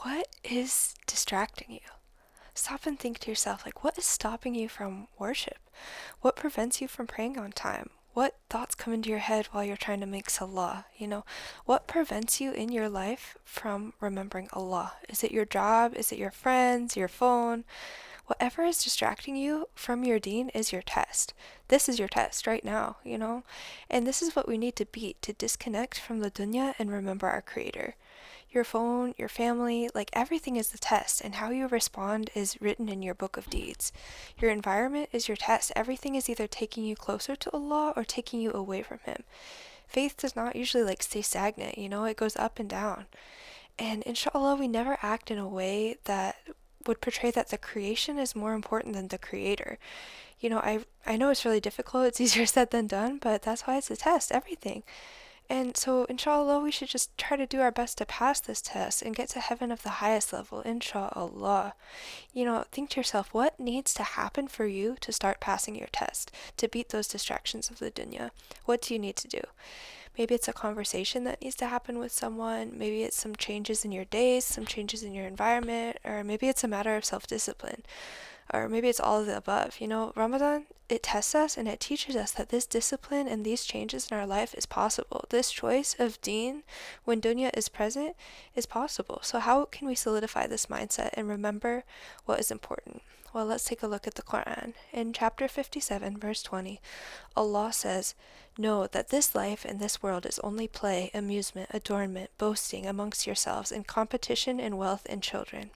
what is distracting you? Stop and think to yourself, like, what is stopping you from worship? What prevents you from praying on time? What thoughts come into your head while you're trying to make salah? What prevents you in your life from remembering Allah? Is it your job? Is it your friends, your phone? Whatever is distracting you from your deen is your test. This is your test right now. And this is what we need to beat, to disconnect from the dunya and remember our Creator. Your phone, your family, like everything is the test, and how you respond is written in your book of deeds. Your environment is your test. Everything is either taking you closer to Allah or taking you away from Him. Faith does not usually stay stagnant, it goes up and down. And inshallah, we never act in a way that would portray that the creation is more important than the creator. I know it's really difficult, it's easier said than done, but that's why it's a test, everything. And so, inshallah, we should just try to do our best to pass this test and get to heaven of the highest level, inshallah. Think to yourself, what needs to happen for you to start passing your test, to beat those distractions of the dunya? What do you need to do? Maybe it's a conversation that needs to happen with someone. Maybe it's some changes in your days, some changes in your environment, or maybe it's a matter of self-discipline. Or maybe it's all of the above. Ramadan, it tests us and it teaches us that this discipline and these changes in our life is possible. This choice of deen, when dunya is present, is possible. So how can we solidify this mindset and remember what is important? Well, let's take a look at the Quran. In chapter 57, verse 20, Allah says, "Know that this life and this world is only play, amusement, adornment, boasting amongst yourselves, and competition in wealth and children."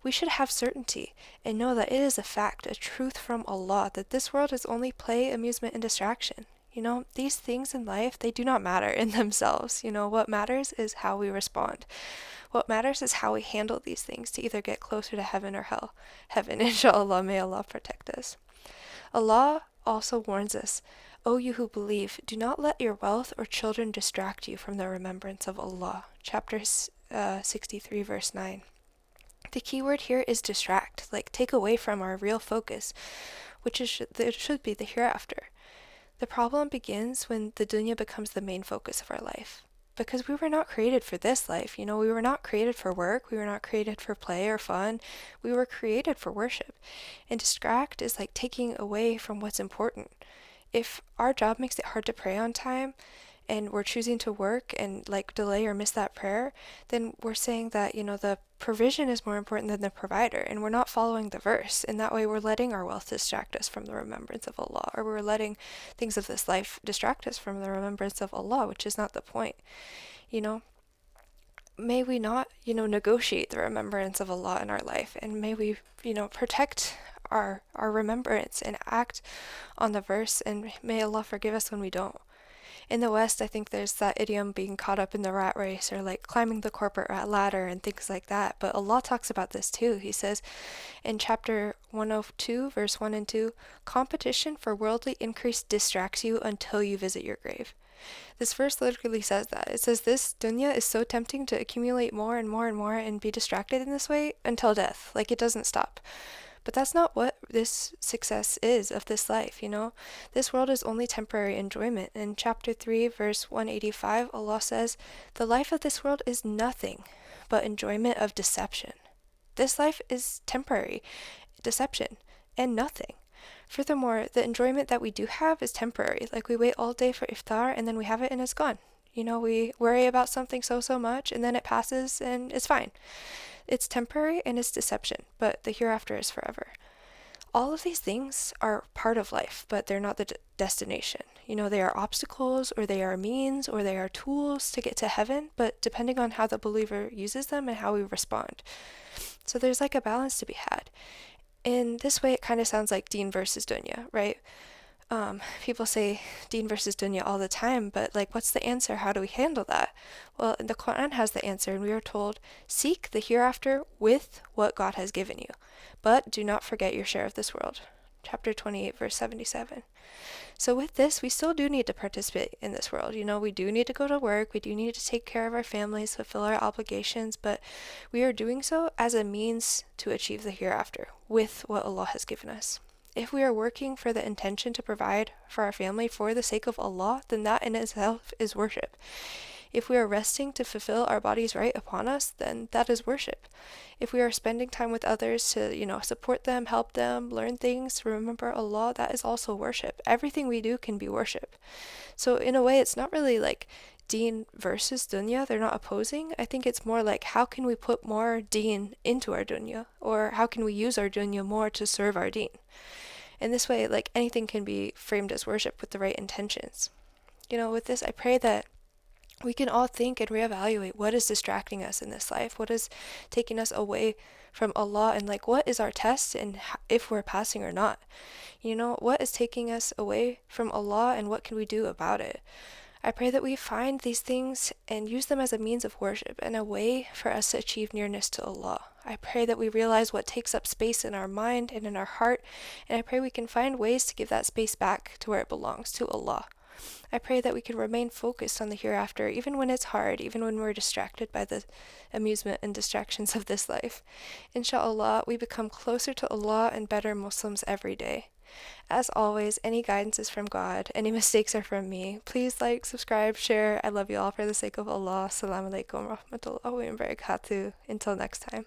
We should have certainty and know that it is a fact, a truth from Allah, that this world is only play, amusement, and distraction. These things in life, they do not matter in themselves. What matters is how we respond. What matters is how we handle these things to either get closer to heaven or hell. Heaven, inshallah, may Allah protect us. Allah also warns us, "O you who believe, do not let your wealth or children distract you from the remembrance of Allah." Chapter 63, verse 9. The key word here is distract, take away from our real focus, which should be the hereafter. The problem begins when the dunya becomes the main focus of our life. Because we were not created for this life, we were not created for work, we were not created for play or fun, we were created for worship. And distract is like taking away from what's important. If our job makes it hard to pray on time, and we're choosing to work and delay or miss that prayer, then we're saying that, the provision is more important than the provider, and we're not following the verse. In that way, we're letting our wealth distract us from the remembrance of Allah, or we're letting things of this life distract us from the remembrance of Allah, which is not the point. May we not, negotiate the remembrance of Allah in our life, and may we, protect our remembrance and act on the verse, and may Allah forgive us when we don't. In the West, I think there's that idiom being caught up in the rat race, or climbing the corporate ladder and things like that. But Allah talks about this too. He says in chapter 102, verse 1 and 2, "Competition for worldly increase distracts you until you visit your grave." This verse literally says that. It says this dunya is so tempting to accumulate more and more and more and be distracted in this way until death. It doesn't stop. But that's not what this success is of this life, This world is only temporary enjoyment. In chapter 3, verse 185, Allah says, "The life of this world is nothing but enjoyment of deception." This life is temporary, deception, and nothing. Furthermore, the enjoyment that we do have is temporary. We wait all day for iftar and then we have it and it's gone. We worry about something so much and then it passes and it's fine. It's temporary and it's deception, but the hereafter is forever. All of these things are part of life, but they're not the destination. They are obstacles, or they are means, or they are tools to get to heaven, but depending on how the believer uses them and how we respond. So there's a balance to be had. In this way, it kind of sounds like Deen versus Dunya, right? People say Deen versus Dunya all the time, but what's the answer? How do we handle that? Well, the Quran has the answer, and we are told, seek the hereafter with what God has given you, but do not forget your share of this world. Chapter 28, verse 77. So with this, we still do need to participate in this world. We do need to go to work, we do need to take care of our families, fulfill our obligations, but we are doing so as a means to achieve the hereafter with what Allah has given us. If we are working for the intention to provide for our family for the sake of Allah, then that in itself is worship. If we are resting to fulfill our body's right upon us, then that is worship. If we are spending time with others to, support them, help them, learn things, remember Allah, that is also worship. Everything we do can be worship. So in a way, it's not really like Deen versus Dunya. They're not opposing. I think it's more like how can we put more Deen into our Dunya? Or how can we use our Dunya more to serve our Deen? In this way, like anything can be framed as worship with the right intentions. With this, I pray that we can all think and reevaluate what is distracting us in this life, what is taking us away from Allah, and like what is our test and if we're passing or not. What is taking us away from Allah and what can we do about it? I pray that we find these things and use them as a means of worship and a way for us to achieve nearness to Allah. I pray that we realize what takes up space in our mind and in our heart, and I pray we can find ways to give that space back to where it belongs, to Allah. I pray that we can remain focused on the hereafter, even when it's hard, even when we're distracted by the amusement and distractions of this life. Inshallah, we become closer to Allah and better Muslims every day. As always, any guidance is from God, any mistakes are from me. Please like, subscribe, share. I love you all for the sake of Allah. Assalamu alaikum wa rahmatullahi wa barakatuh. Until next time.